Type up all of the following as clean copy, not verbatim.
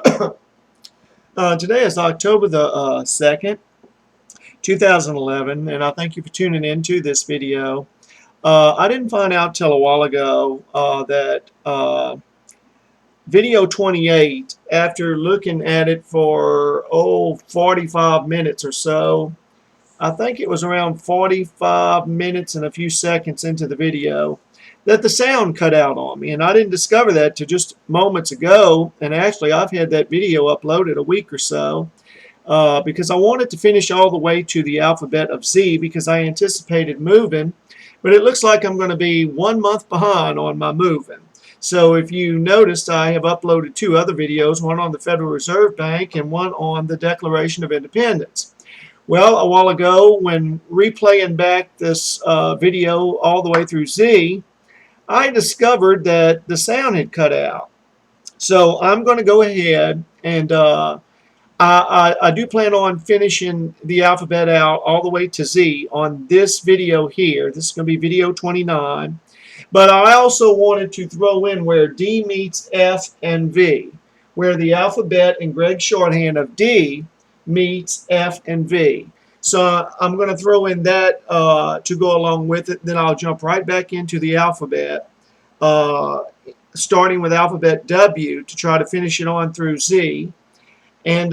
Today is October the 2nd, 2011, and I thank you for tuning into this video. I didn't find out till a while ago that video 28, after looking at it for 45 minutes or so, I think it was around 45 minutes and a few seconds into the video, that the sound cut out on me. And I didn't discover that till just moments ago. And actually, I've had that video uploaded a week or so because I wanted to finish all the way to the alphabet of Z because I anticipated moving. But it looks like I'm going to be 1 month behind on my moving. So if you noticed, I have uploaded 2 other videos, one on the Federal Reserve Bank and one on the Declaration of Independence. Well, a while ago, when replaying back this video all the way through Z, I discovered that the sound had cut out. So I'm going to go ahead and I do plan on finishing the alphabet out all the way to Z on this video here. This is going to be video 29. But I also wanted to throw in where D meets F and V, where the alphabet in Gregg Shorthand of D meets F and V. So I'm going to throw in that to go along with it. Then I'll jump right back into the alphabet, starting with alphabet W to try to finish it on through Z. And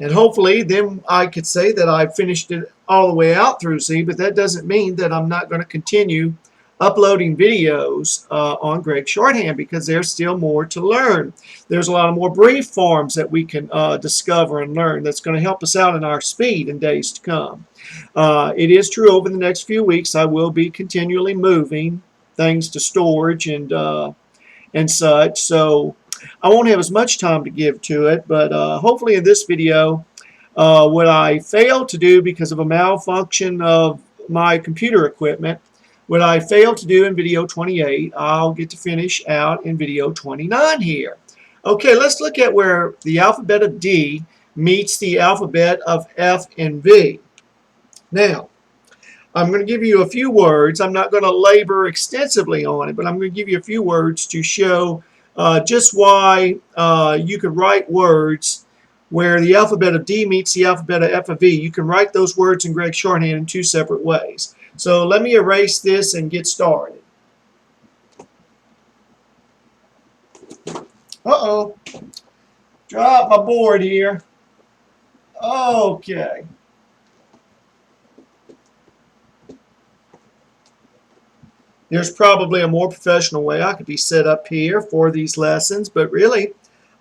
hopefully then I could say that I finished it all the way out through Z, but that doesn't mean that I'm not going to continue uploading videos on Gregg Shorthand because there's still more to learn. There's a lot of more brief forms that we can discover and learn that's going to help us out in our speed in days to come. It is true over the next few weeks I will be continually moving things to storage and such, so I won't have as much time to give to it, but hopefully in this video, what I failed to do because of a malfunction of my computer equipment, what I failed to do in video 28, I'll get to finish out in video 29 here. Okay, let's look at where the alphabet of D meets the alphabet of F and V. Now, I'm going to give you a few words. I'm not going to labor extensively on it, but I'm going to give you a few words to show just why you could write words where the alphabet of D meets the alphabet of F of V. You can write those words in Gregg Shorthand in 2 separate ways. So let me erase this and get started. Uh-oh. Drop my board here. Okay. There's probably a more professional way I could be set up here for these lessons, but really,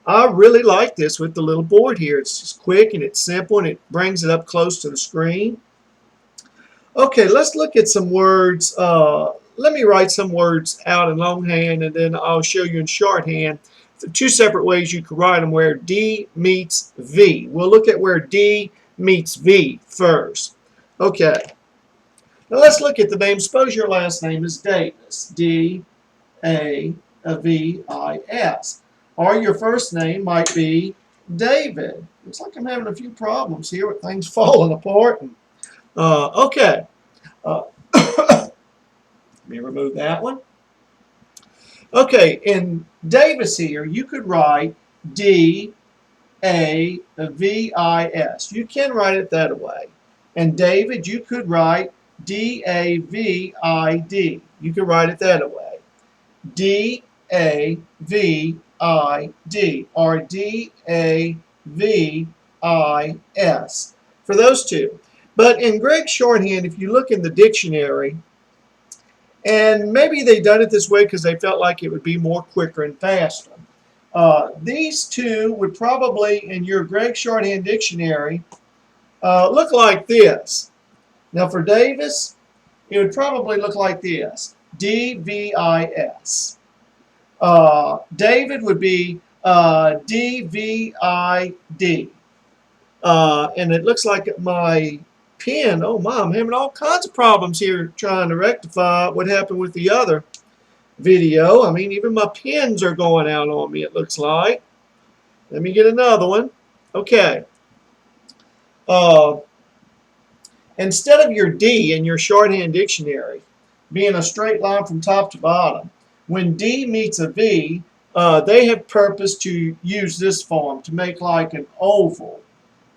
I really like this with the little board here. It's just quick and it's simple and it brings it up close to the screen. Okay, let's look at some words. Let me write some words out in longhand and then I'll show you in shorthand the 2 separate ways you could write them where D meets V. We'll look at where D meets V first. Okay. Now let's look at the name. Suppose your last name is Davis, D-A-V-I-S. Or your first name might be David. Looks like I'm having a few problems here with things falling apart. Okay. Let me remove that one. Okay, in Davis here, you could write D-A-V-I-S. You can write it that way. And David, you could write D-A-V-I-D. You can write it that way. D-A-V-I-D or D-A-V-I-S for those 2. But in Gregg Shorthand, if you look in the dictionary, and maybe they done it this way because they felt like it would be more quicker and faster. These 2 would probably, in your Gregg Shorthand dictionary, look like this. Now for Davis, it would probably look like this, D-V-I-S. David would be D-V-I-D. And it looks like my pen, oh my, I'm having all kinds of problems here trying to rectify what happened with the other video. I mean, even my pens are going out on me, it looks like. Let me get another one. Okay. Instead of your D in your shorthand dictionary being a straight line from top to bottom, when D meets a V, They have purposed to use this form to make like an oval,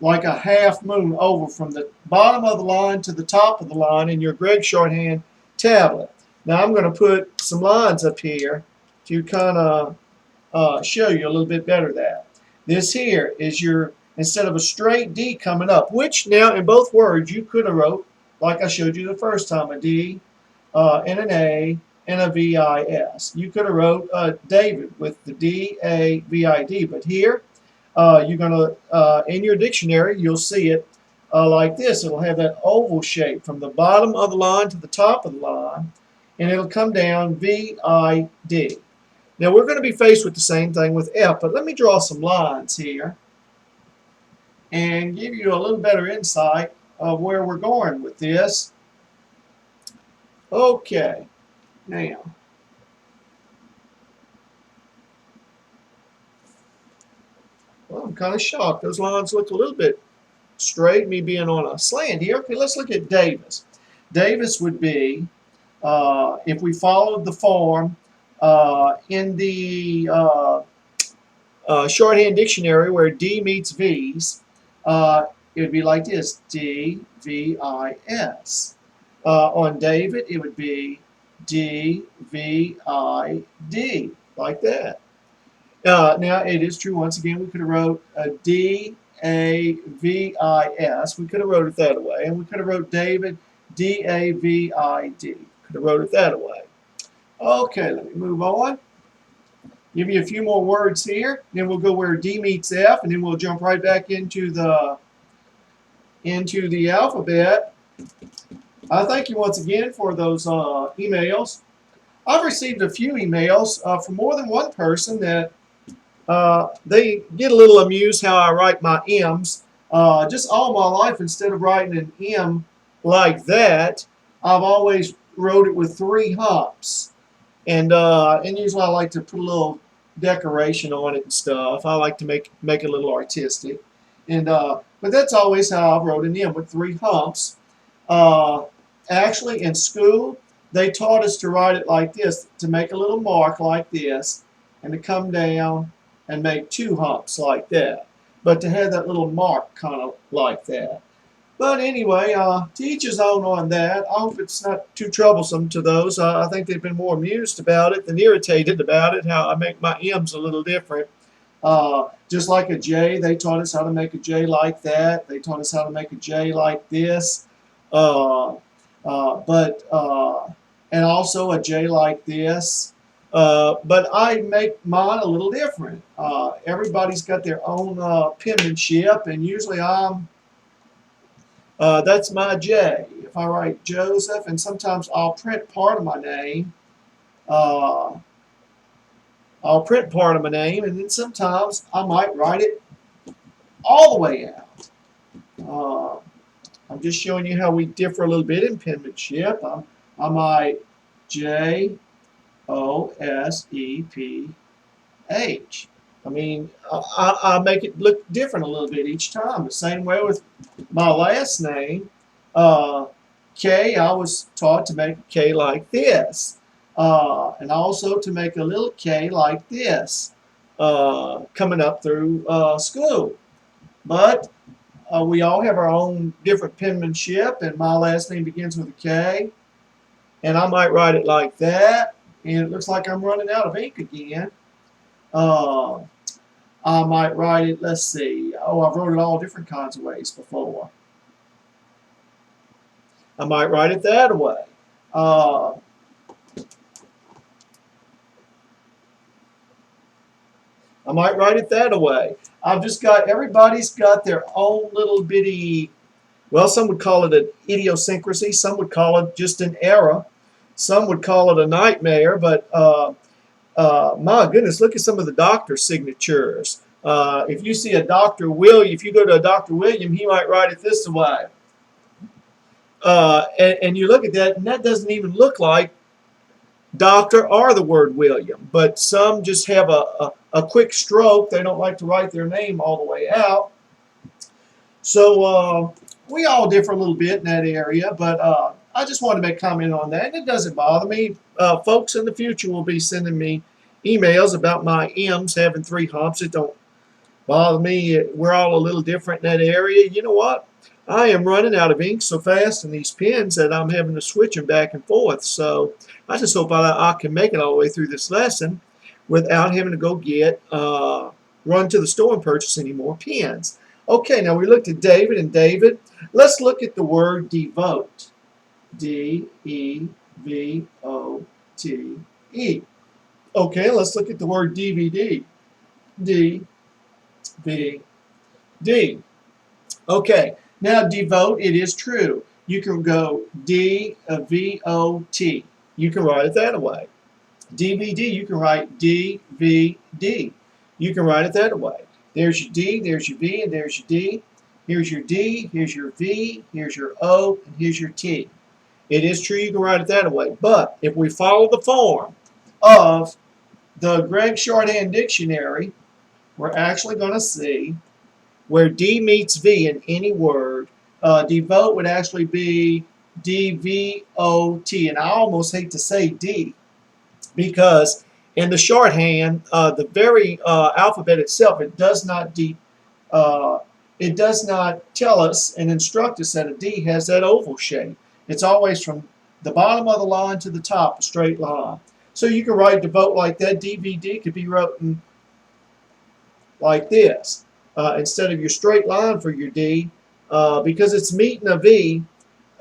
like a half moon oval from the bottom of the line to the top of the line in your Gregg Shorthand tablet. Now I'm going to put some lines up here to kind of show you a little bit better that. This here is your, instead of a straight D coming up, which now in both words you could have wrote, like I showed you the first time, a D and an A and a V-I-S. You could have wrote David with the D-A-V-I-D, but here you're going to, in your dictionary, you'll see it like this. It'll have that oval shape from the bottom of the line to the top of the line, and it'll come down V-I-D. Now we're going to be faced with the same thing with F, but let me draw some lines here and give you a little better insight of where we're going with this. Okay, now well, I'm kind of shocked. Those lines look a little bit straight, me being on a slant here. Okay, let's look at Davis. Davis would be, if we followed the form in the shorthand dictionary where D meets V's, it would be like this, D-V-I-S. On David, it would be D-V-I-D, like that. Now, it is true, once again, we could have wrote a D-A-V-I-S. We could have wrote it that way. And we could have wrote David, D-A-V-I-D. Could have wrote it that way. Okay, let me move on. Give you a few more words here. Then we'll go where D meets F, and then we'll jump right back into the alphabet. I thank you once again for those emails. I've received a few emails from more than one person that they get a little amused how I write my M's. Just all my life, instead of writing an M like that, I've always wrote it with 3 humps. And usually I like to put a little decoration on it and stuff. I like to make it a little artistic. And but that's always how I wrote an M, with 3 humps. Actually, in school, they taught us to write it like this, to make a little mark like this, and to come down and make 2 humps like that. But to have that little mark kind of like that. But anyway, to each his own on that. I hope it's not too troublesome to those. I think they've been more amused about it than irritated about it, how I make my M's a little different. Just like a J, they taught us how to make a J like that. They taught us how to make a J like this. And also a J like this. But I make mine a little different. Everybody's got their own penmanship, and usually that's my J. If I write Joseph, and sometimes I'll print part of my name. And then sometimes I might write it all the way out. I'm just showing you how we differ a little bit in penmanship. I might J-O-S-E-P-H. I mean, I make it look different a little bit each time. The same way with my last name. K, I was taught to make a K like this. And also to make a little K like this coming up through school. But we all have our own different penmanship, and my last name begins with a K. And I might write it like that, and it looks like I'm running out of ink again. I might write it, let's see, I've wrote it all different kinds of ways before. I might write it that way. I might write it that way. I've just got, everybody's got their own little bitty, well, some would call it an idiosyncrasy, some would call it just an error, some would call it a nightmare, but my goodness, look at some of the doctor signatures. If you see a Dr. William, if you go to a Dr. William, he might write it this way. And you look at that, and that doesn't even look like doctor or the word William. But some just have a quick stroke. They don't like to write their name all the way out. So we all differ a little bit in that area, but I just wanted to make a comment on that. And it doesn't bother me. Folks in the future will be sending me emails about my M's having 3 humps. It don't bother me. We're all a little different in that area. You know what? I am running out of ink so fast in these pens that I'm having to switch them back and forth. So I just hope I can make it all the way through this lesson without having to go run to the store and purchase any more pens. Okay, now we looked at David and David. Let's look at the word devote. D-E-V-O-T-E. Okay, let's look at the word DVD. D-V-D. Okay, now devote, it is true. You can go D-V-O-T. You can write it that way. DVD, you can write D-V-D. You can write it that way. There's your D, there's your V, and there's your D. Here's your D, here's your V, here's your O, and here's your T. It is true you can write it that way, but if we follow the form of the Gregg Shorthand Dictionary, we're actually going to see where D meets V in any word. Devote would actually be D-V-O-T, and I almost hate to say D, because in the shorthand, the very alphabet itself, it does not tell us and instruct us that a D has that oval shape. It's always from the bottom of the line to the top, a straight line. So you can write devote like that. DVD could be written like this. Instead of your straight line for your D, because it's meeting a V,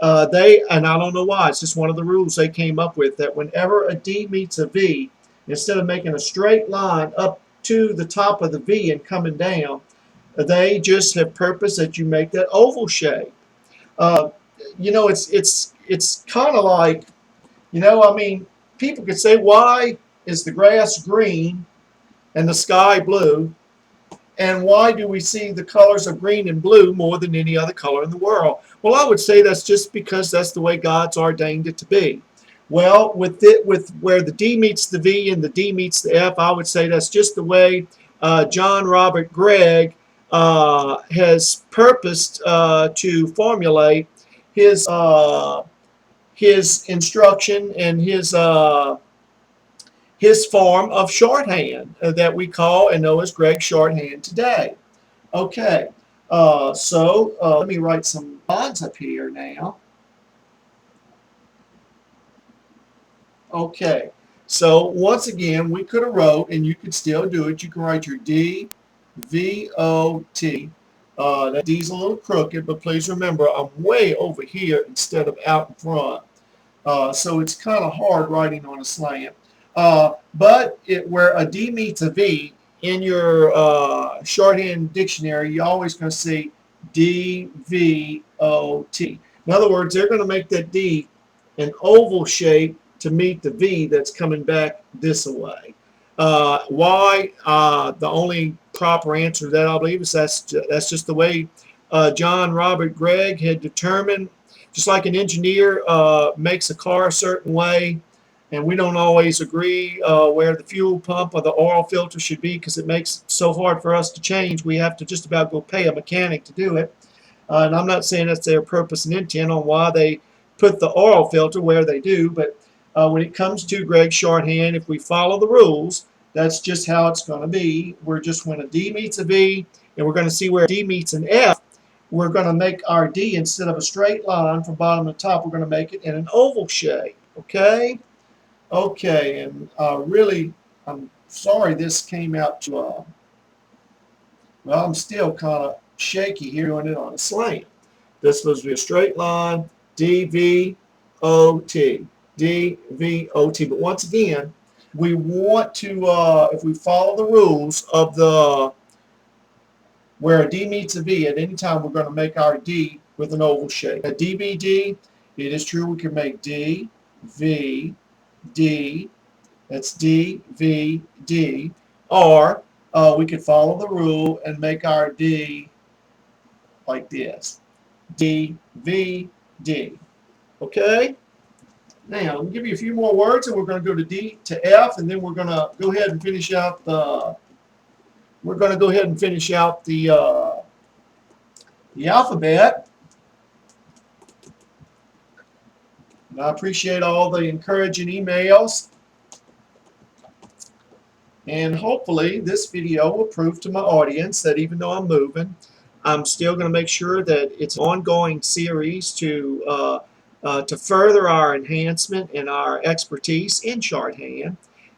and I don't know why, it's just one of the rules they came up with, that whenever a D meets a V, instead of making a straight line up to the top of the V and coming down, they just have purpose that you make that oval shape. You know, it's kind of like, you know, I mean, people could say, why is the grass green and the sky blue? And why do we see the colors of green and blue more than any other color in the world? Well, I would say that's just because that's the way God's ordained it to be. Well, with where the D meets the V and the D meets the F, I would say that's just the way John Robert Gregg has purposed to formulate his instruction and his form of shorthand that we call and know as Gregg Shorthand today. Okay, let me write some lines up here now. Okay, so once again, we could have wrote, and you could still do it, you can write your D, V, O, T. That D's a little crooked, but please remember, I'm way over here instead of out in front. So it's kind of hard writing on a slant. But where a D meets a V, in your shorthand dictionary, you're always going to see D-V-O-T. In other words, they're going to make that D an oval shape to meet the V that's coming back this way. Why? The only proper answer to that, I believe, is that's just the way John Robert Gregg had determined. Just like an engineer makes a car a certain way, and we don't always agree where the fuel pump or the oil filter should be because it makes it so hard for us to change, we have to just about go pay a mechanic to do it. And I'm not saying that's their purpose and intent on why they put the oil filter where they do, but when it comes to Gregg Shorthand, if we follow the rules, that's just how it's going to be. We're just, when a D meets a V, and we're going to see where D meets an F, we're going to make our D, instead of a straight line from bottom to top, we're going to make it in an oval shape. Okay? Okay, and really, I'm sorry this came out to, well, I'm still kind of shaky here doing it on a slant. This was a straight line, D-V-O-T, D-V-O-T. But once again, we want to, if we follow the rules of where a D meets a V, at any time we're going to make our D with an oval shape. A DVD, it is true we can make D, V, D, that's D, V, D, or we could follow the rule and make our D like this. D, V, D. Okay? Now, let me give you a few more words, and we're going to go to D to F, and then we're going to go ahead and finish out the alphabet. And I appreciate all the encouraging emails. And hopefully this video will prove to my audience that even though I'm moving, I'm still going to make sure that it's an ongoing series to further our enhancement and our expertise in shorthand.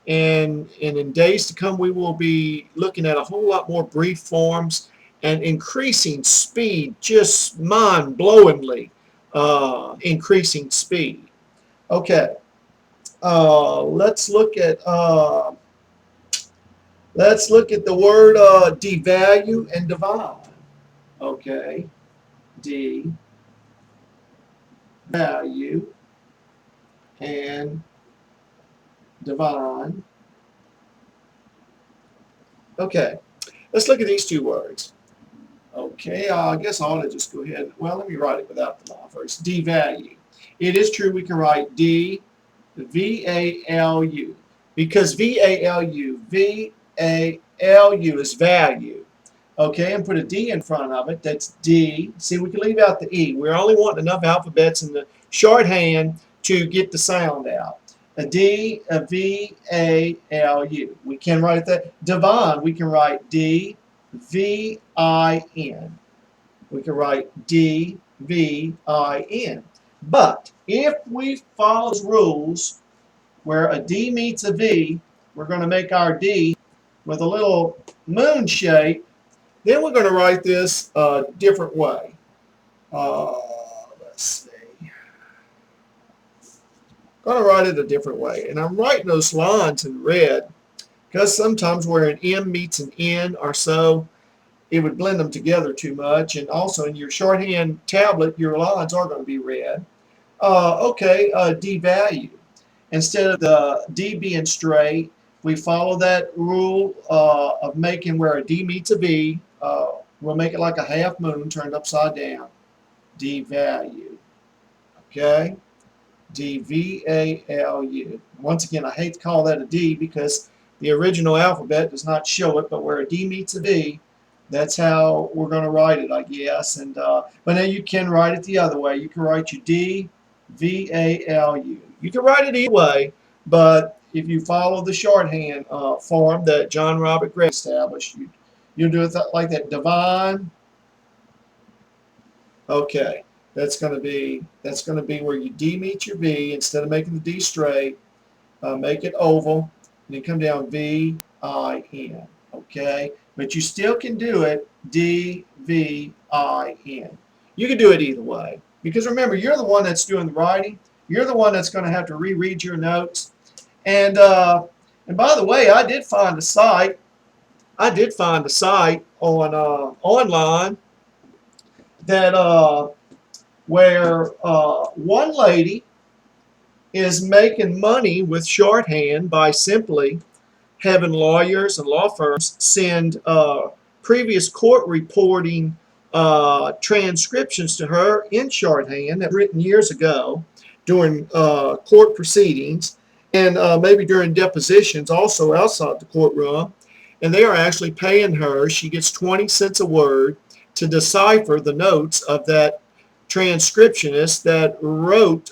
And in days to come, we will be looking at a whole lot more brief forms and increasing speed, just mind-blowingly increasing speed. Okay, let's look at the word devalue and divine. Okay, devalue and divine. Okay, let's look at these two words. Okay, I guess I ought to just go ahead. Well, let me write it without the law first. Devalue. It is true we can write D-V-A-L-U because V-A-L-U is value. Okay, and put a D in front of it. That's D. See, we can leave out the E. We're only wanting enough alphabets in the shorthand to get the sound out. A D, a V, A, L, U. We can write that. Divine, we can write D, V, I, N. We can write D, V, I, N. But if we follow those rules where a D meets a V, we're going to make our D with a little moon shape. Then we're going to write this a different way. Let's see. Going to write it a different way. And I'm writing those lines in red because sometimes where an M meets an N or so, it would blend them together too much. And also in your shorthand tablet, your lines are going to be red. Okay, devalue. Instead of the D being straight, we follow that rule of making where a D meets a V. We'll make it like a half moon turned upside down. Devalue. Okay? D-V-A-L-U. Once again, I hate to call that a D because the original alphabet does not show it, but where a D meets a V, that's how we're going to write it, I guess. And but then you can write it the other way. You can write your D, V-A-L-U. You can write it either way, but if you follow the shorthand form that John Robert Gregg established, you'll do it like that. Divine. Okay, that's going to be where you D meets your V. Instead of making the D straight, make it oval, and then come down V I N. Okay, but you still can do it D V I N. You can do it either way because remember, you're the one that's doing the writing. You're the one that's going to have to reread your notes. And by the way, I did find a site. On online that where one lady is making money with shorthand by simply having lawyers and law firms send previous court reporting transcriptions to her in shorthand that were written years ago during court proceedings and maybe during depositions also outside the courtroom. And they are actually paying her. She gets 20 cents a word to decipher the notes of that transcriptionist that wrote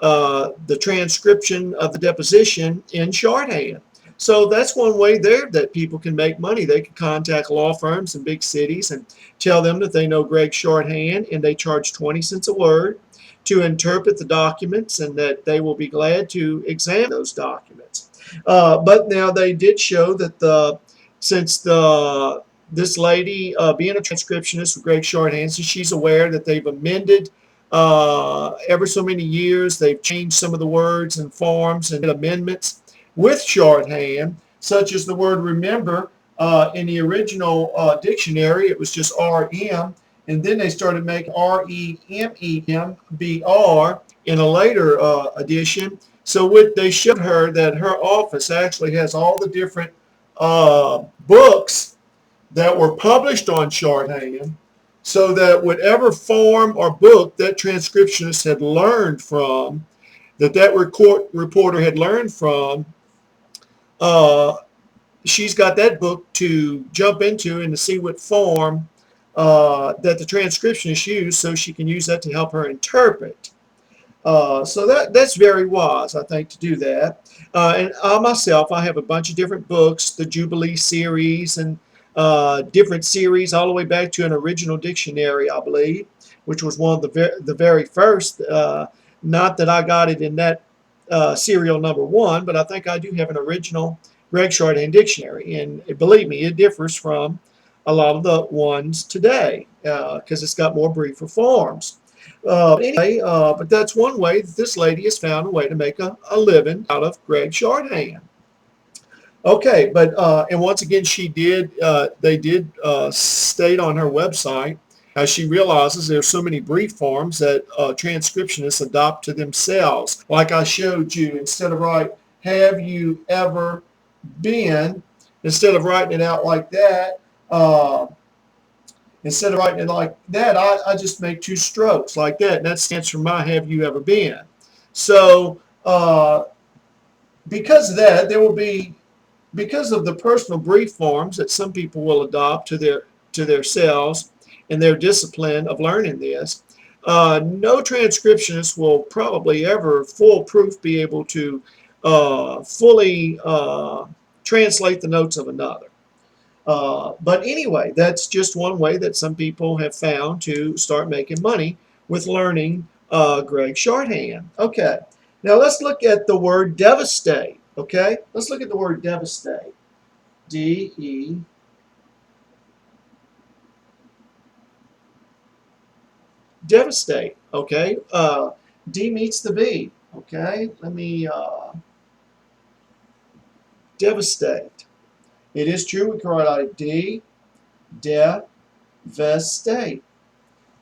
the transcription of the deposition in shorthand. So that's one way there that people can make money. They can contact law firms in big cities and tell them that they know Gregg Shorthand and they charge 20 cents a word to interpret the documents and that they will be glad to examine those documents. But now they did show that since this lady being a transcriptionist with Gregg Shorthand, so she's aware that they've amended ever so many years. They've changed some of the words and forms and amendments with shorthand, such as the word remember. In the original dictionary, it was just RM, and then they started making REMEMBR in a later edition. So they showed her that her office actually has all the different books that were published on shorthand, so that whatever form or book that transcriptionist had learned from, that reporter had learned from, she's got that book to jump into and to see what form that the transcriptionist used, so she can use that to help her interpret. So that's very wise, I think, to do that. And I myself, I have a bunch of different books, the Jubilee series and different series, all the way back to an original dictionary, I believe, which was one of the very first. Not that I got it in that serial number one, but I think I do have an original Gregg Shorthand dictionary, and believe me, it differs from a lot of the ones today because it's got more briefer forms. Anyway, but that's one way that this lady has found a way to make a living out of Gregg Shorthand. Okay, but and once again, they did state on her website how she realizes there's so many brief forms that transcriptionists adopt to themselves. Like I showed you, instead of write, have you ever been, instead of writing it out like that, uh, instead of writing it like that, I just make two strokes like that, and that stands for my have you ever been. So because of that, there will be, because of the personal brief forms that some people will adopt to their selves and their discipline of learning this, no transcriptionist will probably ever foolproof be able to fully translate the notes of another. But anyway, that's just one way that some people have found to start making money with learning Gregg Shorthand. Okay, now let's look at the word devastate. Okay, let's look at the word devastate. D-E, devastate. Okay, D meets the V. Okay, let me devastate. It is true, we can write out D, devastate.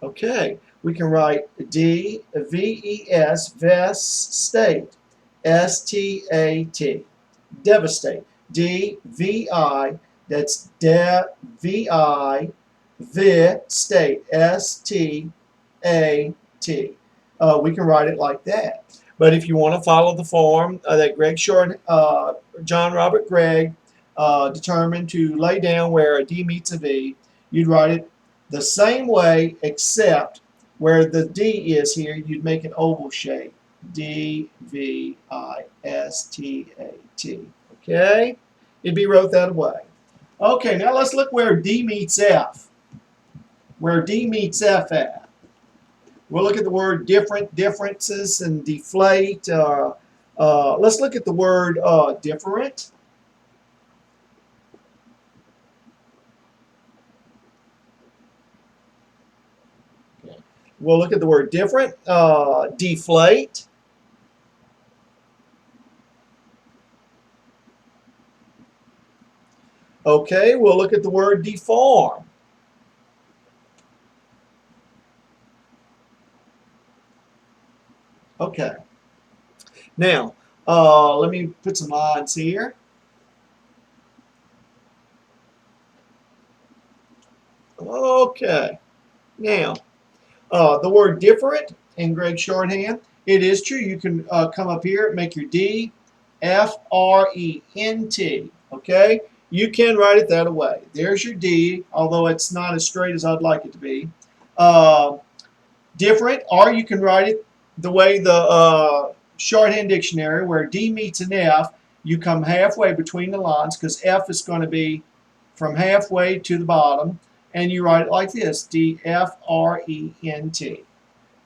Okay, we can write D-V-E-S, state, S-T-A-T, devastate. D-V-I, that's V-I, state, S-T-A-T. We can write it like that. But if you want to follow the form that John Robert Gregg determined to lay down where a D meets a V, you'd write it the same way, except where the D is here, you'd make an oval shape. D-V-I-S-T-A-T. Okay? It'd be wrote that way. Okay, now let's look where D meets F. Where D meets F at. We'll look at the word different, differences, and deflate. Let's look at the word different. We'll look at the word different, deflate. Okay, we'll look at the word deform. Okay. Now, let me put some lines here. Okay. Now, the word different in Gregg Shorthand, it is true. You can come up here, make your D, F-R-E-N-T. Okay? You can write it that way. There's your D, although it's not as straight as I'd like it to be. Different, or you can write it the way the Shorthand Dictionary, where D meets an F, you come halfway between the lines, because F is going to be from halfway to the bottom, and you write it like this, D-F-R-E-N-T.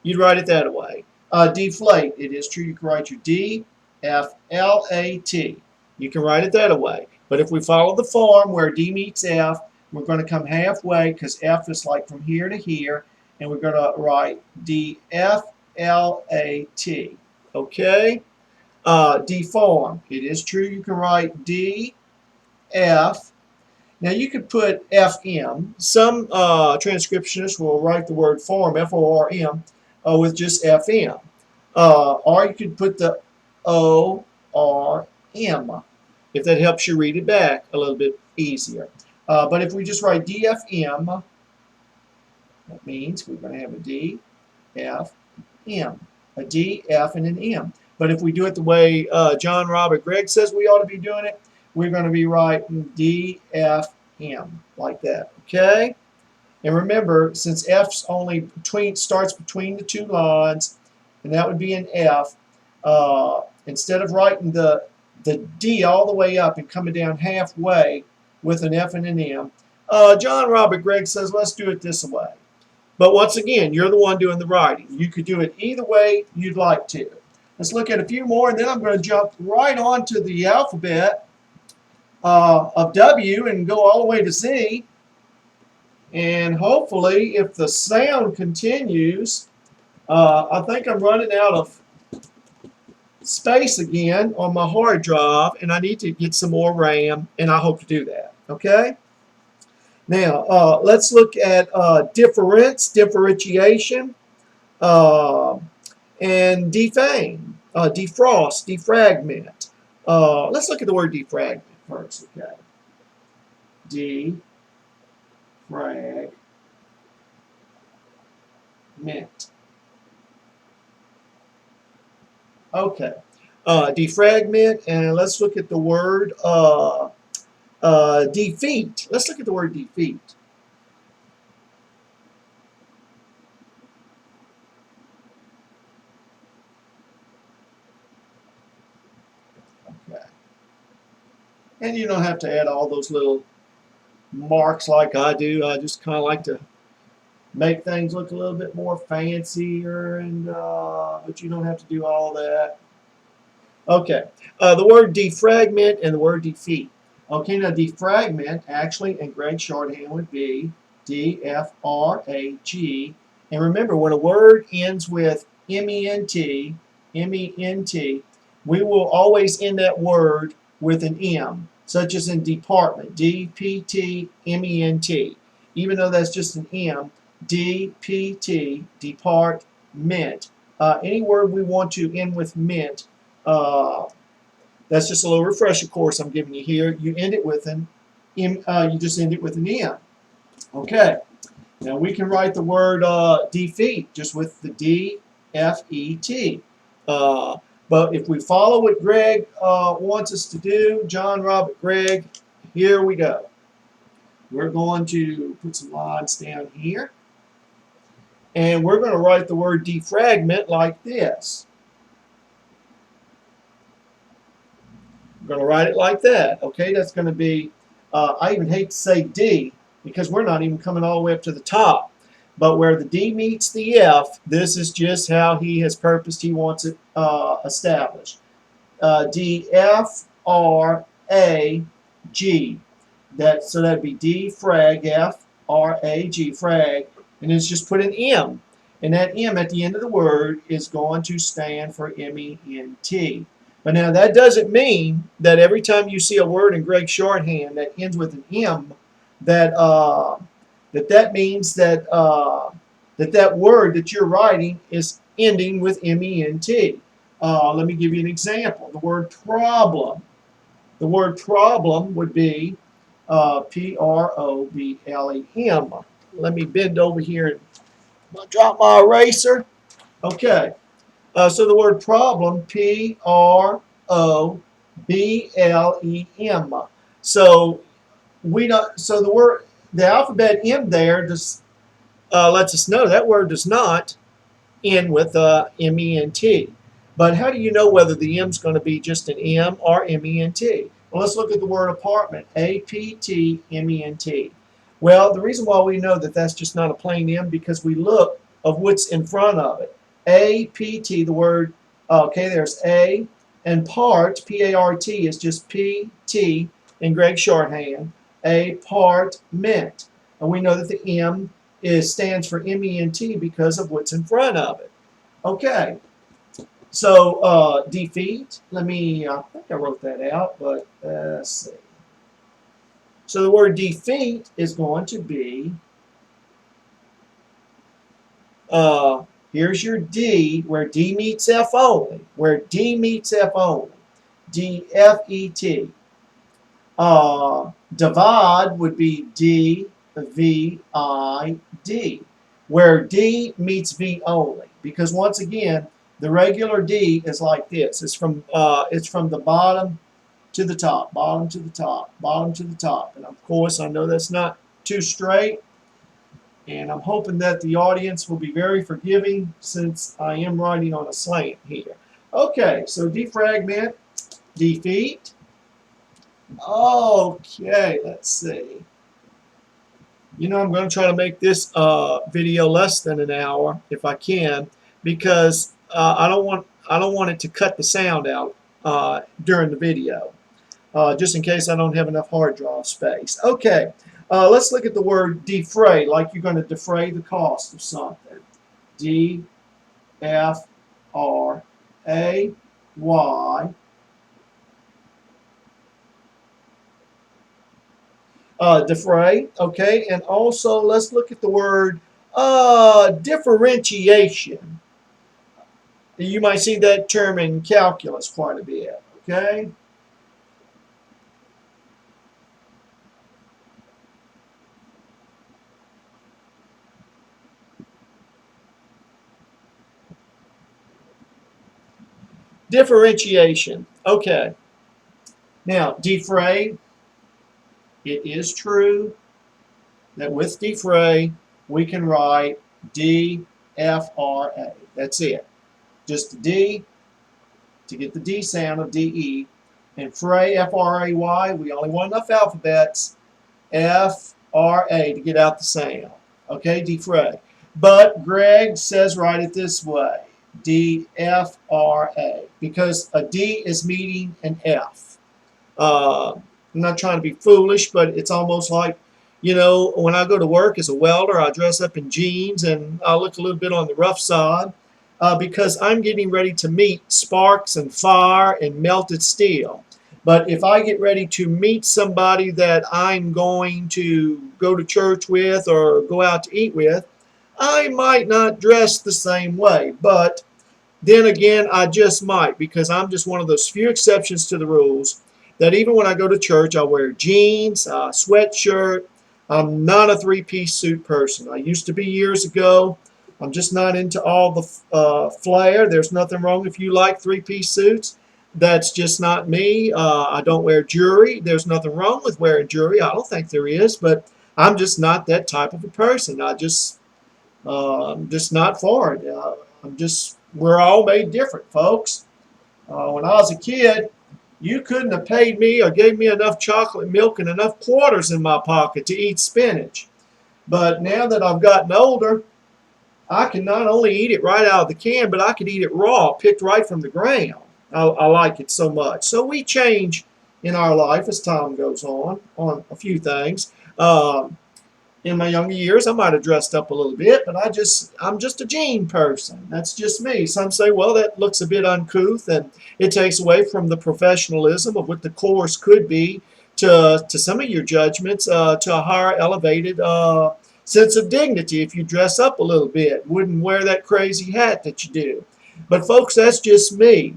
You'd write it that way. Deflate, it is true, you can write your D-F-L-A-T. You can write it that way. But if we follow the form where D meets F, we're going to come halfway, because F is like from here to here, and we're going to write D-F-L-A-T. Okay? Deform. It is true you can write D-F. Now you could put F-M. Some transcriptionists will write the word form, F-O-R-M, with just F-M. Or you could put the O-R-M, if that helps you read it back a little bit easier. But if we just write D-F-M, that means we're going to have a D, F, M. A D, F, and an M. But if we do it the way John Robert Gregg says we ought to be doing it, we're going to be writing D, F, M, like that. Okay? And remember, since F's only starts between the two lines, and that would be an F. Instead of writing the D all the way up and coming down halfway with an F and an M, John Robert Gregg says, let's do it this way. But once again, you're the one doing the writing. You could do it either way you'd like to. Let's look at a few more, and then I'm going to jump right onto the alphabet of W and go all the way to Z. And hopefully, if the sound continues, I think I'm running out of space again on my hard drive, and I need to get some more RAM, and I hope to do that. Okay? Now, let's look at differentiation, and defang, defrost, defragment. Let's look at the word defragment first. Okay? Defragment. Okay. Defragment, and let's look at the word defeat. Let's look at the word defeat. Okay. And you don't have to add all those little marks like I do. I just kind of like to make things look a little bit more fancier, and but you don't have to do all that. Okay, the word defragment and the word defeat. Okay, now defragment actually in Gregg Shorthand would be D-F-R-A-G. And remember, when a word ends with M-E-N-T, M-E-N-T, we will always end that word with an M, such as in department, D-P-T-M-E-N-T. Even though that's just an M, D-P-T, department. Any word we want to end with ment, that's just a little refresher course I'm giving you here. You end it with an M, you just end it with an M. Okay. Now we can write the word defeat just with the D-F-E-T. But if we follow what Gregg wants us to do, John Robert Gregg, here we go. We're going to put some lines down here. And we're going to write the word defragment like this. We're going to write it like that. Okay, that's going to be, I even hate to say D, because we're not even coming all the way up to the top. But where the D meets the F, this is just how he has purposed he wants it established. D-F-R-A-G. So that'd be D-frag, F-R-A-G, frag. And it's just put an M. And that M at the end of the word is going to stand for M-E-N-T. But now that doesn't mean that every time you see a word in Gregg Shorthand that ends with an M, that means that that word that you're writing is ending with M-E-N-T. Let me give you an example. The word problem. The word problem would be P-R-O-B-L-E-M. Let me bend over here and drop my eraser. Okay. So the word problem, P-R-O-B-L-E-M. So the alphabet M there just lets us know that word does not end with M-E-N-T. But how do you know whether the M is going to be just an M or M-E-N-T? Well, let's look at the word apartment, A-P-T-M-E-N-T. Well, the reason why we know that that's just not a plain M because we look of what's in front of it. A-P-T, the word, okay, there's A, and part, P-A-R-T, is just P-T in Gregg Shorthand, apartment. And we know that the M stands for M-E-N-T because of what's in front of it. Okay, so defeat, I think I wrote that out, but let's see. So the word defeat is going to be, here's your D, where D meets F only, where D meets F only, D-F-E-T. Divide would be D-V-I-D, where D meets V only, because once again, the regular D is like this. It's from the bottom to the top, bottom to the top, bottom to the top. And of course, I know that's not too straight. And I'm hoping that the audience will be very forgiving since I am writing on a slant here. Okay, so defragment, defeat. Okay, let's see. You know, I'm going to try to make this video less than an hour if I can, because I don't want it to cut the sound out during the video, just in case I don't have enough hard drive space. Okay, let's look at the word defray, like you're going to defray the cost of something. D-F-R-A-Y. Defray, okay, and also let's look at the word differentiation. You might see that term in calculus quite a bit, okay? Differentiation, okay. Now, defray, it is true that with defray, we can write D-F-R-A. That's it. Just the D to get the D sound of D-E. And fray, F-R-A-Y, we only want enough alphabets, F-R-A to get out the sound. Okay, defray. But Gregg says write it this way, D-F-R-A, because a D is meeting an F. I'm not trying to be foolish, but it's almost like, you know, when I go to work as a welder, I dress up in jeans and I look a little bit on the rough side because I'm getting ready to meet sparks and fire and melted steel. But if I get ready to meet somebody that I'm going to go to church with or go out to eat with, I might not dress the same way. But then again, I just might, because I'm just one of those few exceptions to the rules that even when I go to church, I wear jeans, a sweatshirt. I'm not a three-piece suit person. I used to be years ago. I'm just not into all the flair. There's nothing wrong if you like three-piece suits. That's just not me. I don't wear jewelry. There's nothing wrong with wearing jewelry. I don't think there is, but I'm just not that type of a person. I'm just not for it. We're all made different, folks. When I was a kid, you couldn't have paid me or gave me enough chocolate milk and enough quarters in my pocket to eat spinach. But now that I've gotten older, I can not only eat it right out of the can, but I could eat it raw, picked right from the ground. I like it so much. So we change in our life as time goes on a few things. In my younger years, I might have dressed up a little bit, but I'm just a jean person. That's just me. Some say, well, that looks a bit uncouth, and it takes away from the professionalism of what the course could be to some of your judgments, to a higher elevated sense of dignity if you dress up a little bit, wouldn't wear that crazy hat that you do. But folks, that's just me.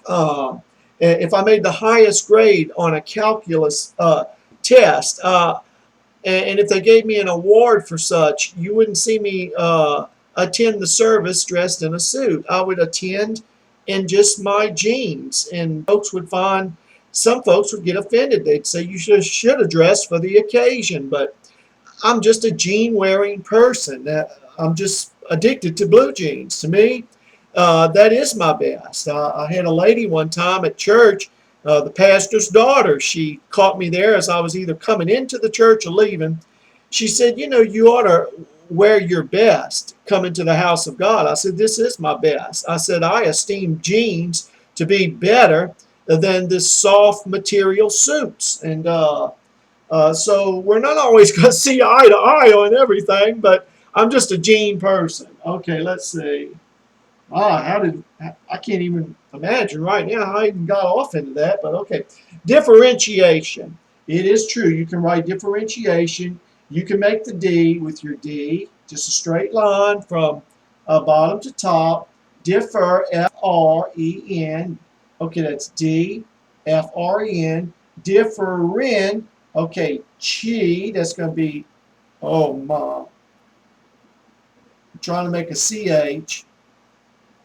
If I made the highest grade on a calculus test, and if they gave me an award for such, you wouldn't see me attend the service dressed in a suit. I would attend in just my jeans, and some folks would get offended. They'd say you should have dressed for the occasion, but I'm just a jean-wearing person. I'm just addicted to blue jeans. To me, that is my best. I had a lady one time at church, the pastor's daughter. She caught me there as I was either coming into the church or leaving. She said, you know, you ought to wear your best coming to the house of God. I said, this is my best. I said, I esteem jeans to be better than this soft material suits. And so we're not always going to see eye to eye on everything, but I'm just a jean person. Okay, let's see. I can't even imagine right now how I even got off into that, but okay. Differentiation. It is true. You can write differentiation. You can make the D with your D, just a straight line from bottom to top. Differ, F-R-E-N. Okay, that's D, F-R-E-N. Differin. Okay, chi. That's going to be, oh, mom. I'm trying to make a C-H.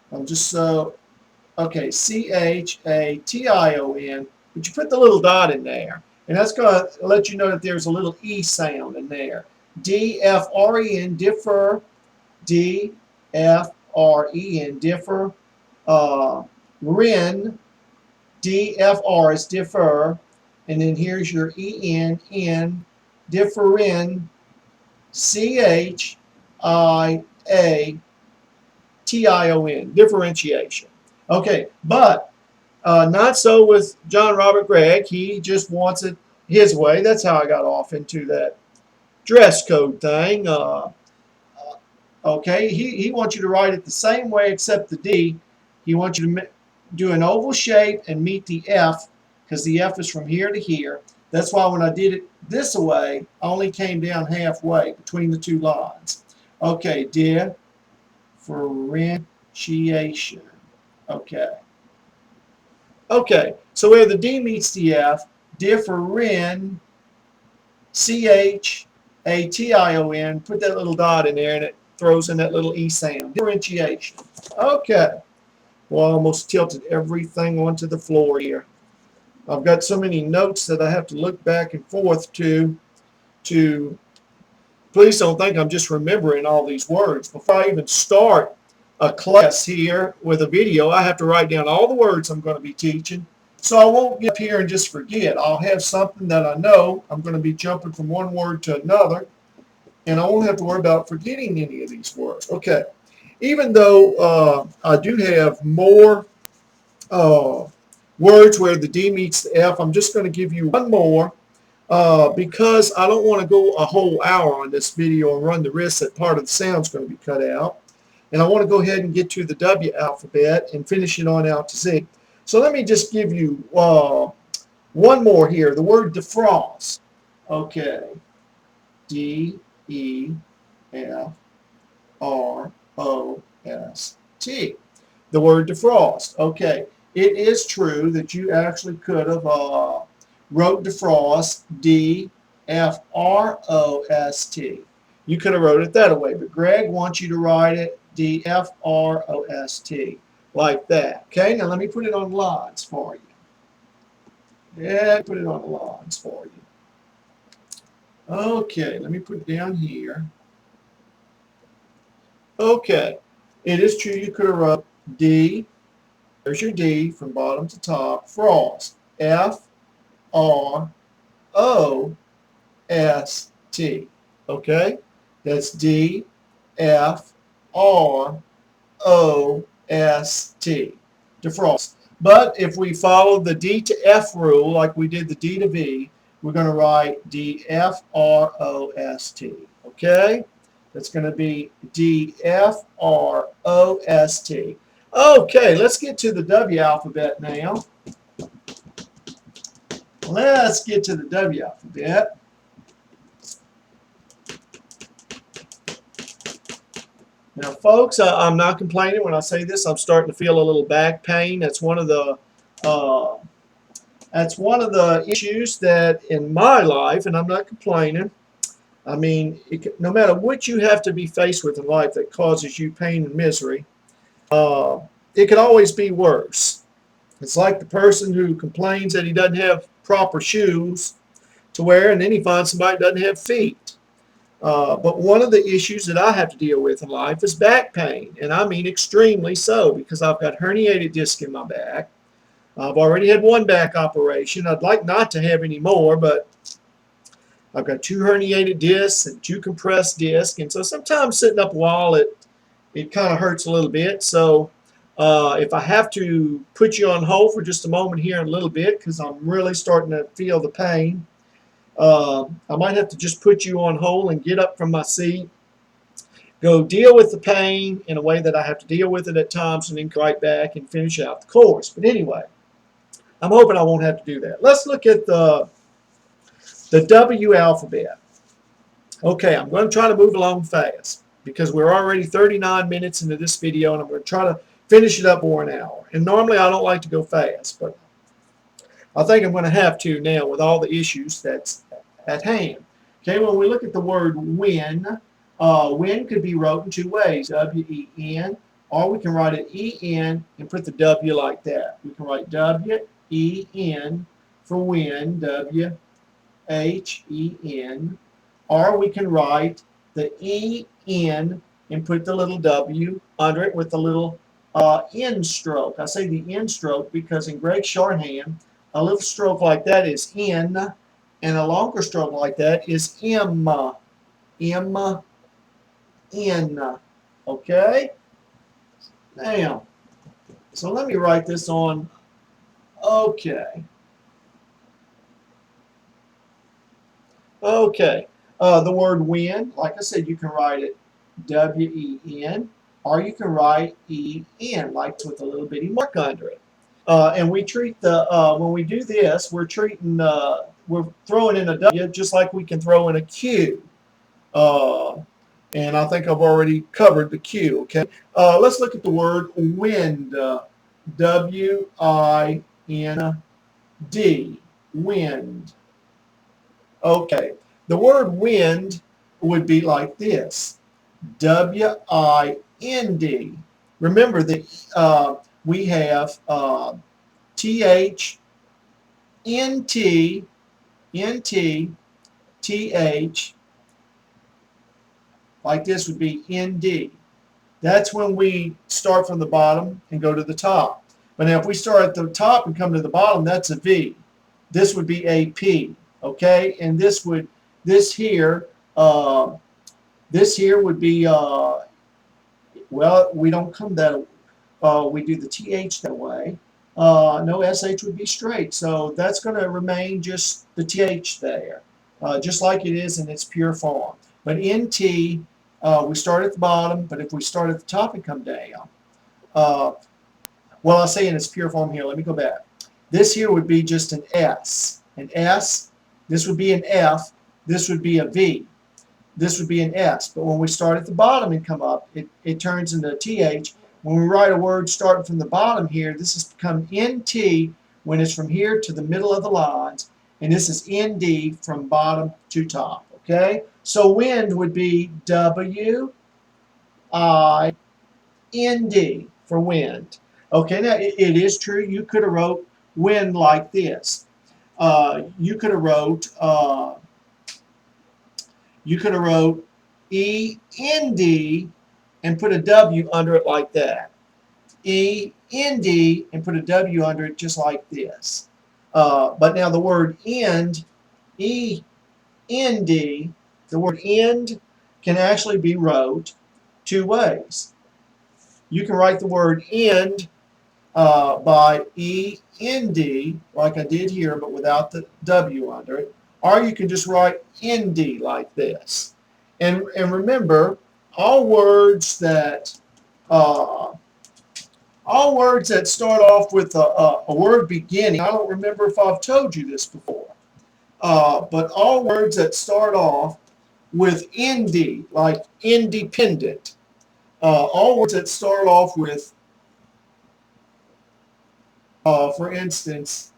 I'm just okay, C-H-A-T-I-O-N, but you put the little dot in there, and that's going to let you know that there's a little E sound in there. D-F-R-E-N, differ, D-F-R-E-N, differ, ren, D-F-R is differ, and then here's your E-N, N, differin, C-H-I-A-T-I-O-N, differentiation. Okay, but not so with John Robert Gregg. He just wants it his way. That's how I got off into that dress code thing. Okay, he wants you to write it the same way except the D. He wants you to do an oval shape and meet the F because the F is from here to here. That's why when I did it this way, I only came down halfway between the two lines. Okay, differentiation. Okay. Okay, so where the D meets the F, differin, C-H-A-T-I-O-N, put that little dot in there and it throws in that little E sound. Differentiation. Okay. Well, I almost tilted everything onto the floor here. I've got so many notes that I have to look back and forth to please don't think I'm just remembering all these words. Before I even start a class here with a video, I have to write down all the words I'm going to be teaching. So I won't get up here and just forget. I'll have something that I know. I'm going to be jumping from one word to another, and I won't have to worry about forgetting any of these words. Okay. Even though I do have more words where the D meets the F, I'm just going to give you one more because I don't want to go a whole hour on this video and run the risk that part of the sound's going to be cut out. And I want to go ahead and get to the W alphabet and finish it on out to Z. So let me just give you one more here. The word defrost. Okay. D-E-F-R-O-S-T. The word defrost. Okay. It is true that you actually could have wrote defrost, D-F-R-O-S-T. You could have wrote it that way, but Gregg wants you to write it D-F-R-O-S-T, like that. Okay, now let me put it on lines for you. Yeah, put it on the lines for you. Okay, let me put it down here. Okay, it is true you could have wrote D, there's your D from bottom to top, frost, F-R-O-S-T. Okay, that's D-F-R-O-S-T, defrost. But if we follow the D to F rule, like we did the D to V, we're going to write D-F-R-O-S-T. Okay? That's going to be D-F-R-O-S-T. Okay, let's get to the W alphabet now. Let's get to the W alphabet. Now, folks, I'm not complaining when I say this. I'm starting to feel a little back pain. That's one of the issues that in my life, and I'm not complaining. I mean, no matter what you have to be faced with in life that causes you pain and misery, it could always be worse. It's like the person who complains that he doesn't have proper shoes to wear, and then he finds somebody that doesn't have feet. But one of the issues that I have to deal with in life is back pain, and I mean extremely so, because I've got herniated disc in my back. I've already had one back operation. I'd like not to have any more, but I've got 2 herniated discs and 2 compressed discs, and so sometimes sitting up a while it kind of hurts a little bit. So if I have to put you on hold for just a moment here in a little bit, because I'm really starting to feel the pain, I might have to just put you on hold and get up from my seat, go deal with the pain in a way that I have to deal with it at times, and then come right back and finish out the course. But anyway, I'm hoping I won't have to do that. Let's look at the W alphabet. Okay, I'm going to try to move along fast because we're already 39 minutes into this video, and I'm going to try to finish it up for an hour. And normally I don't like to go fast, but I think I'm going to have to now with all the issues that's at hand. Okay, when we look at the word win, win could be wrote in 2 ways, W-E-N, or we can write it E-N and put the W like that. We can write W-E-N for win, W-H-E-N, or we can write the E-N and put the little W under it with the little N stroke. I say the N stroke because in Gregg Shorthand, a little stroke like that is N, and a longer stroke like that is M. M, N. Okay? Now, so let me write this on. Okay. Okay. The word win, like I said, you can write it W-E-N, or you can write E-N, like with a little bitty mark under it. And we treat when we do this, we're throwing in a W just like we can throw in a Q. Uh, and I think I've already covered the Q, okay? Let's look at the word wind. W-I-N-D, wind. Okay, the word wind would be like this, W-I-N-D. Remember that we have T-H, N-T, N-T, T-H, like this would be N-D. That's when we start from the bottom and go to the top. But now if we start at the top and come to the bottom, that's a V. This would be a P, okay? And this here would be, well, we don't come that, we do the TH that way. No SH would be straight. So that's going to remain just the TH there, just like it is in its pure form. But NT, we start at the bottom, but if we start at the top and come down, well, I'll say in its pure form here. Let me go back. This here would be just an S. An S, this would be an F, this would be a V. This would be an S. But when we start at the bottom and come up, it turns into a TH. When we write a word starting from the bottom here, this has become NT when it's from here to the middle of the lines. And this is ND from bottom to top. Okay? So wind would be W-I-N-D for wind. Okay, now it is true you could have wrote wind like this. You could have wrote E-N-D and put a W under it like that. E-N-D and put a W under it just like this. But now the word end, E-N-D, the word end can actually be wrote two ways. You can write the word end by E-N-D, like I did here, but without the W under it. Or you can just write ND like this. And remember, all words that start off with a word beginning, I don't remember if I've told you this before, but all words that start off with ND, like independent, all words that start off with, for instance,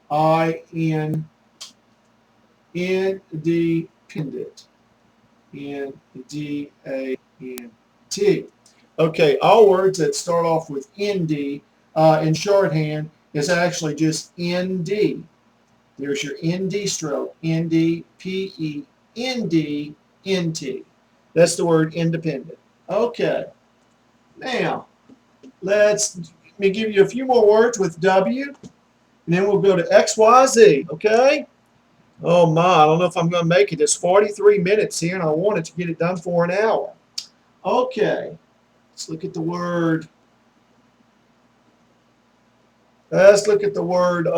I-N, independent, N-D-A-N-T. Okay, all words that start off with ND in shorthand is actually just ND. There's your ND stroke, N-D-P-E-N-D-N-T. That's the word independent. Okay, now let me give you a few more words with W, and then we'll go to X, Y, Z, okay? Oh my, I don't know if I'm going to make it. It's 43 minutes here, and I wanted to get it done for an hour. Okay, let's look at the word. Let's look at the word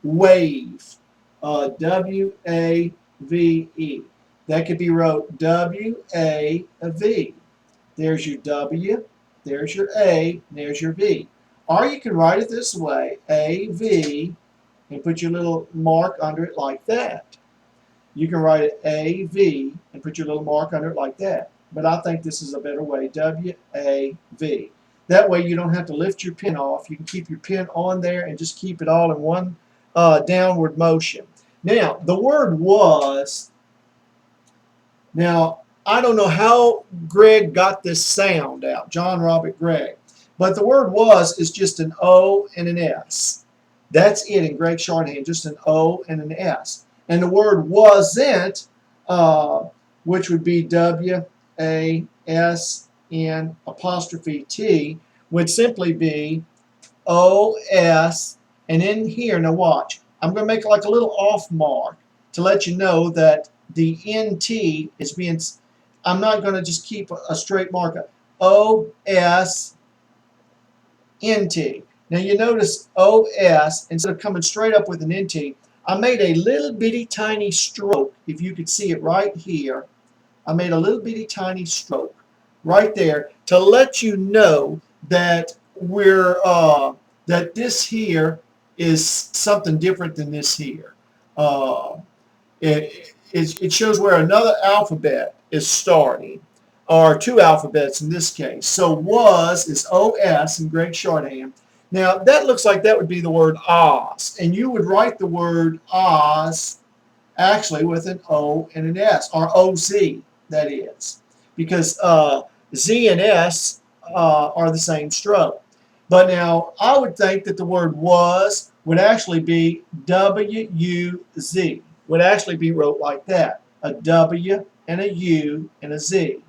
wave. W-A-V-E. That could be wrote W-A-V. There's your W, there's your A, and there's your V. Or you can write it this way, A-V, and put your little mark under it like that. You can write it A-V and put your little mark under it like that. But I think this is a better way, W-A-V. That way you don't have to lift your pen off. You can keep your pen on there and just keep it all in one downward motion. Now, the word was, now, I don't know how Gregg got this sound out, John Robert Gregg, but the word was is just an O and an S. That's it in Gregg Shorthand, just an O and an S. And the word wasn't which would be WASN apostrophe T, would simply be OS, and in here, now watch, I'm going to make like a little off mark to let you know that the NT is being, I'm not going to just keep a straight marker. OS NT. Now you notice OS, instead of coming straight up with an NT, I made a little bitty tiny stroke, if you could see it right here. I made a little bitty tiny stroke right there to let you know that that this here is something different than this here. It shows where another alphabet is starting, or two alphabets in this case. So was is OS in Gregg Shorthand. Now that looks like that would be the word Oz, and you would write the word Oz actually with an O and an S, or OZ, that is, because Z and S are the same stroke. But now I would think that the word was would actually be WUZ, would actually be wrote like that, a W and a U and a Z.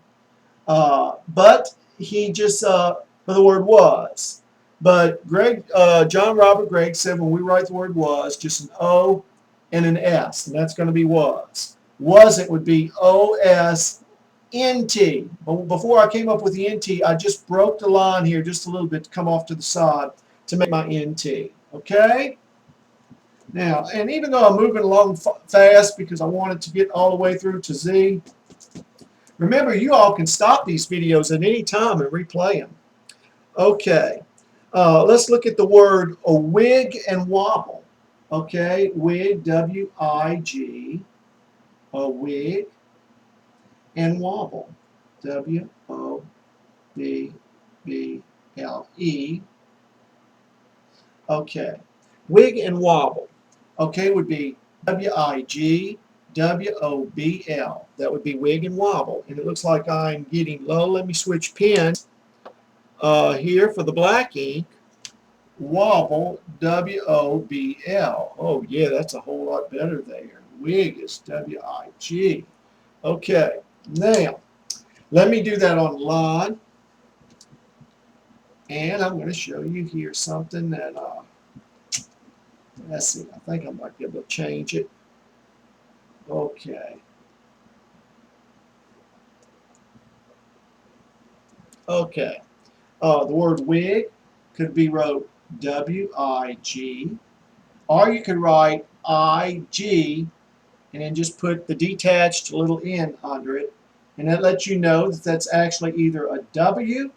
But he just for the word was. But John Robert Gregg said when we write the word was, just an O and an S, and that's going to be was. Wasn't would be OSNT. But before I came up with the NT, I just broke the line here just a little bit to come off to the side to make my NT. Okay? Now, and even though I'm moving along fast because I wanted to get all the way through to Z, remember you all can stop these videos at any time and replay them. Okay. Let's look at the word wig and wobble. Okay, wig, W-I-G, a wig, and wobble, W-O-B-B-L-E. Okay, wig and wobble, okay, would be W-I-G, W-O-B-L. That would be wig and wobble. And it looks like I'm getting low. Let me switch pens here for the black ink. Wobble, W-O-B-L. Oh, yeah, that's a whole lot better there. Wig is W-I-G. Okay, now, let me do that on line. And I'm going to show you here something that, let's see, I think I might be able to change it. Okay. Okay. The word wig could be wrote W-I-G, or you could write I-G and then just put the detached little N under it, and that lets you know that that's actually either a W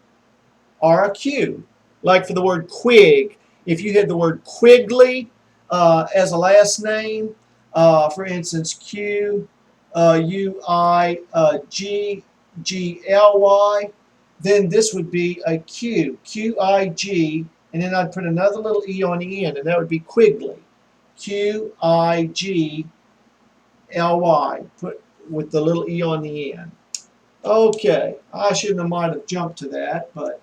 or a Q. Like for the word Quig, if you had the word Quigley as a last name, for instance, Q-U-I-G-G-L-Y, then this would be a Q, Q-I-G, and then I'd put another little E on the end, and that would be Quigley, Q-I-G-L-Y, put with the little E on the end. Okay, I shouldn't have might have jumped to that, but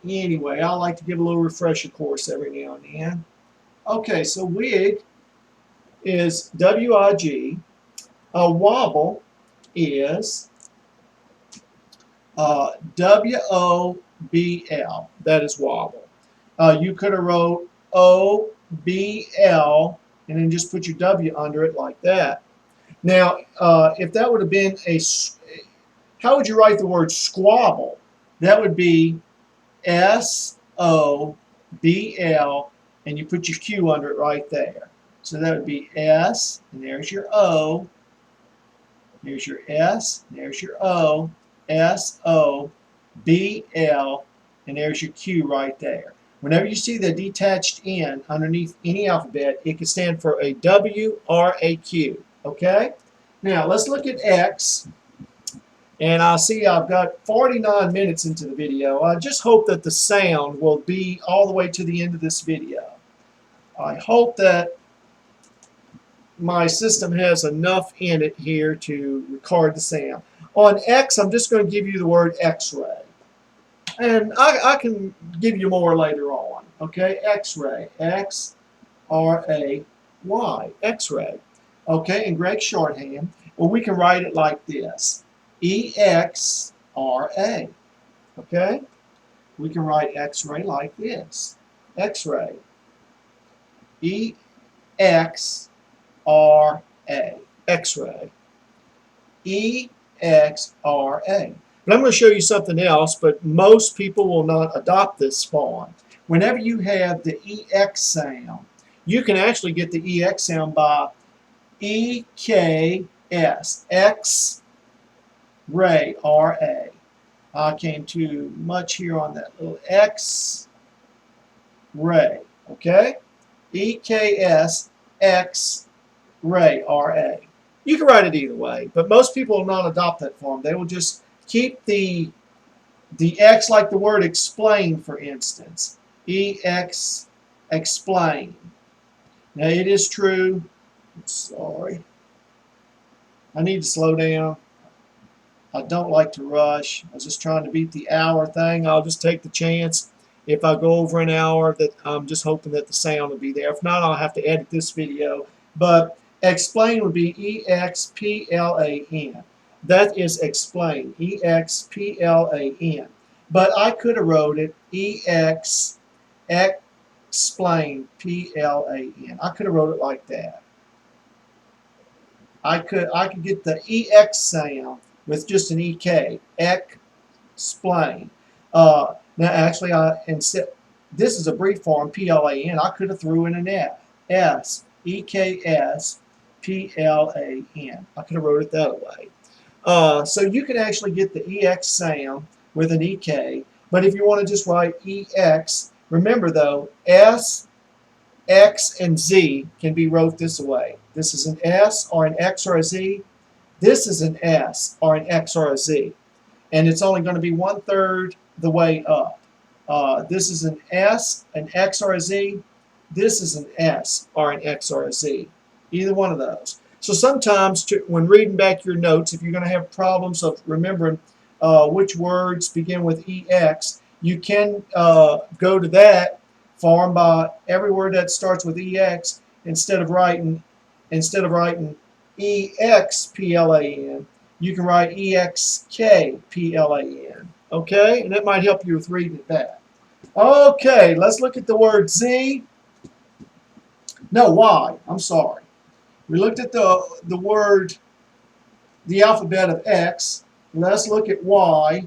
anyway, I like to give a little refresher course every now and then. Okay, so wig is W-I-G. Wobble is W-O-B-L. That is wobble. You could have wrote O-B-L and then just put your W under it like that. Now, if that would have been how would you write the word squabble? That would be S-O-B-L, and you put your Q under it right there. So that would be S, and there's your O, there's your S, there's your O, S-O-B-L, and there's your Q right there. Whenever you see the detached N underneath any alphabet, it could stand for a W or a Q. Okay? Now, let's look at X. And I see I've got 49 minutes into the video. I just hope that the sound will be all the way to the end of this video. I hope that my system has enough in it here to record the sound. On X, I'm just going to give you the word X-ray. And I can give you more later on. Okay, X-ray, X-R-A-Y, X-ray. Okay, in Gregg Shorthand. Well, we can write it like this. E-X-R-A. Okay? We can write X-ray like this. X-ray. E-X-R-A. X-ray. E-X-R-A. But I'm going to show you something else, but most people will not adopt this form. Whenever you have the EX sound, you can actually get the EX sound by E-K-S. X-ray, R-A. I came too much here on that little X-ray. Okay? E-K-S, X-ray, R-A. You can write it either way, but most people will not adopt that form. They will just keep the X like the word explain, for instance. E-X, explain. Now it is true. Sorry. I need to slow down. I don't like to rush. I was just trying to beat the hour thing. I'll just take the chance. If I go over an hour, that I'm just hoping that the sound will be there. If not, I'll have to edit this video. But explain would be E-X-P-L-A-N. That is explain. E-X-P-L-A-N. But I could have wrote it E-X, explain, P-L-A-N. I could have wrote it like that. I could get the EX sound with just an EK. Explain. Now, actually, instead, this is a brief form, P-L-A-N. I could have threw in an F. S. E-K-S. P-L-A-N. I could have wrote it that way. So you can actually get the EX sound with an EK. But if you want to just write EX, remember though, S, X, and Z can be wrote this way. This is an S or an X or a Z. This is an S or an X or a Z. And it's only going to be 1/3 the way up. This is an S, an X, or a Z. This is an S or an X or a Z. Either one of those. So sometimes when reading back your notes, if you're going to have problems of remembering which words begin with EX, you can go to that form by every word that starts with EX, instead of writing EXPLAN, you can write EXKPLAN. Okay? And that might help you with reading it back. Okay, let's look at the word Z. No, Y. I'm sorry. We looked at the word, the alphabet of X. Let's look at Y.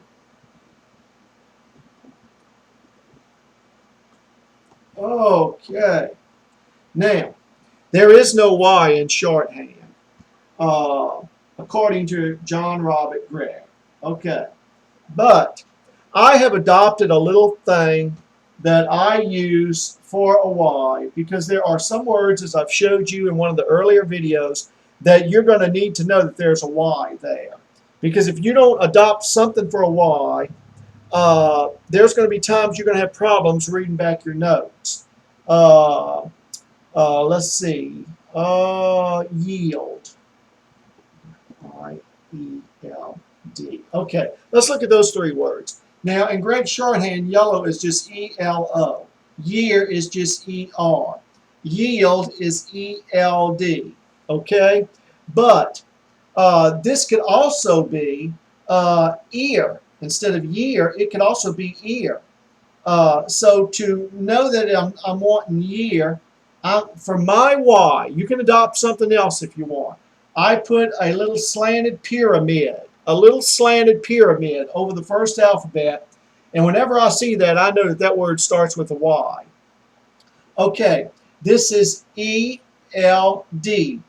Okay. Now, there is no Y in shorthand, according to John Robert Gregg. Okay. But I have adopted a little thing that I use for a Y, because there are some words, as I've showed you in one of the earlier videos, that you're going to need to know that there's a Y there. Because if you don't adopt something for a Y, there's going to be times you're going to have problems reading back your notes. Let's see. Yield. I-E-L-D. Okay, let's look at those three words. Now, in Gregg Shorthand, yellow is just E-L-O. Year is just E-R. Yield is E-L-D. Okay? But this could also be ear. Instead of year, it could also be ear. So to know that I'm wanting year, for my Y, you can adopt something else if you want. I put a little slanted pyramid over the first alphabet, and whenever I see that, I know that that word starts with a Y. Okay, this is E-L-D,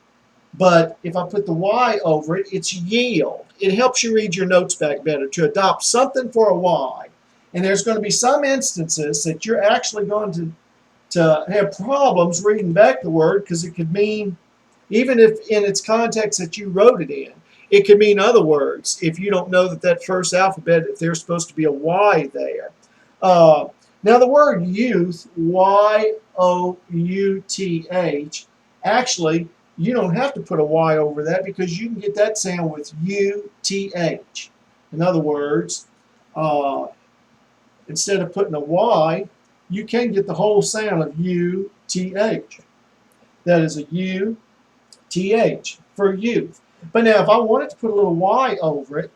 but if I put the Y over it, it's yield. It helps you read your notes back better to adopt something for a Y. And there's going to be some instances that you're actually going to have problems reading back the word, because it could mean, even if in its context that you wrote it in, it could mean other words if you don't know that that first alphabet, if there's supposed to be a Y there. Now the word youth, Y-O-U-T-H, actually you don't have to put a Y over that, because you can get that sound with U-T-H. In other words, instead of putting a Y, you can get the whole sound of U-T-H. That is a U-T-H for youth. But now if I wanted to put a little Y over it,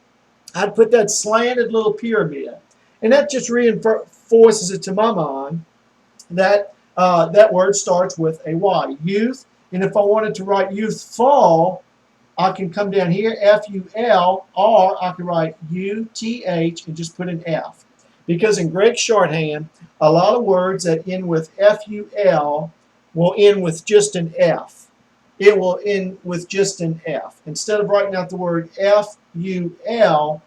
I'd put that slanted little pyramid. And that just reinforces it to my mind that that word starts with a Y, youth. And if I wanted to write youthful, I can come down here, F-U-L, or I can write U-T-H and just put an F. Because in Gregg Shorthand, a lot of words that end with F-U-L will end with just an F. It will end with just an F. Instead of writing out the word F-U-L,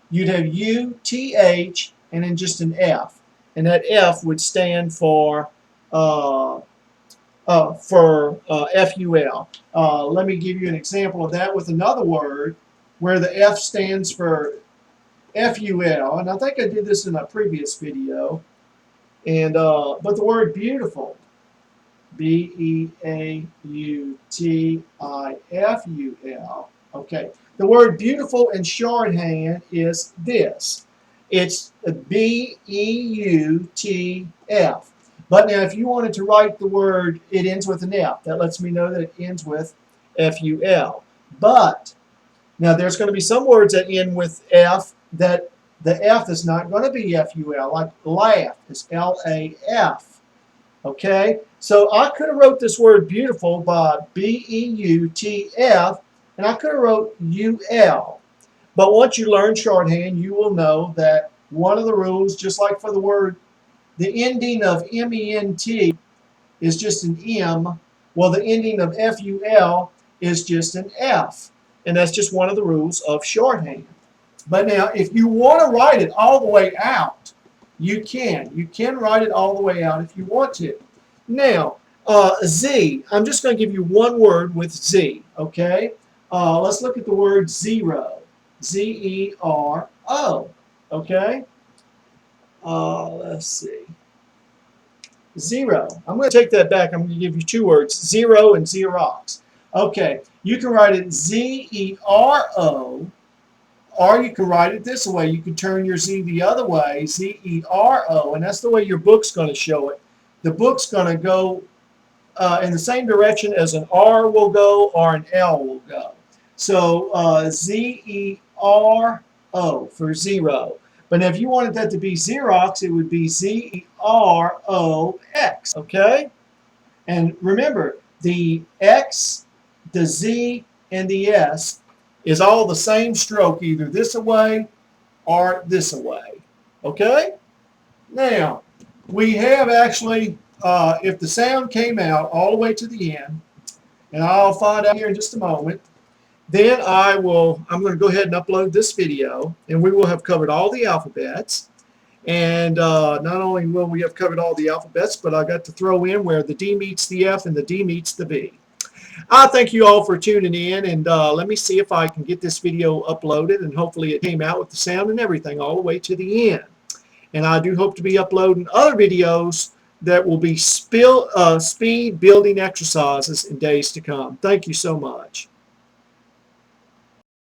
you'd have U-T-H and then just an F. And that F would stand for FUL. Let me give you an example of that with another word where the F stands for FUL. And I think I did this in a previous video. And but the word beautiful, B-E-A-U-T-I-F-U-L. Okay. The word beautiful in shorthand is this. It's B-E-U-T-F. But now if you wanted to write the word, it ends with an F. That lets me know that it ends with F-U-L. But now there's going to be some words that end with F that the F is not going to be F-U-L, like laugh is L-A-F. Okay? So I could have wrote this word beautiful by B-E-U-T-F, and I could have wrote U-L. But once you learn shorthand, you will know that one of the rules, just like for the word, the ending of M-E-N-T is just an M. Well, the ending of F-U-L is just an F. And that's just one of the rules of shorthand. But now, if you want to write it all the way out, you can. You can write it all the way out if you want to. Now, Z, I'm just going to give you one word with Z, okay? Let's look at the word zero. Z-E-R-O, okay? Let's see. Zero. I'm going to take that back. I'm going to give you two words, zero and Xerox. Okay, you can write it Z-E-R-O, or you can write it this way. You can turn your Z the other way, Z-E-R-O, and that's the way your book's going to show it. The book's going to go in the same direction as an R will go or an L will go. So Z-E-R-O for zero. But if you wanted that to be Xerox, it would be Z-E-R-O-X, okay? And remember, the X, the Z, and the S is all the same stroke, either this away or this away, okay? Now, we have actually, if the sound came out all the way to the end, and I'll find out here in just a moment, then I'm going to go ahead and upload this video, and we will have covered all the alphabets. And not only will we have covered all the alphabets, but I got to throw in where the D meets the F and the D meets the V. I thank you all for tuning in, and let me see if I can get this video uploaded, and hopefully it came out with the sound and everything all the way to the end. And I do hope to be uploading other videos that will be speed building exercises in days to come. Thank you so much.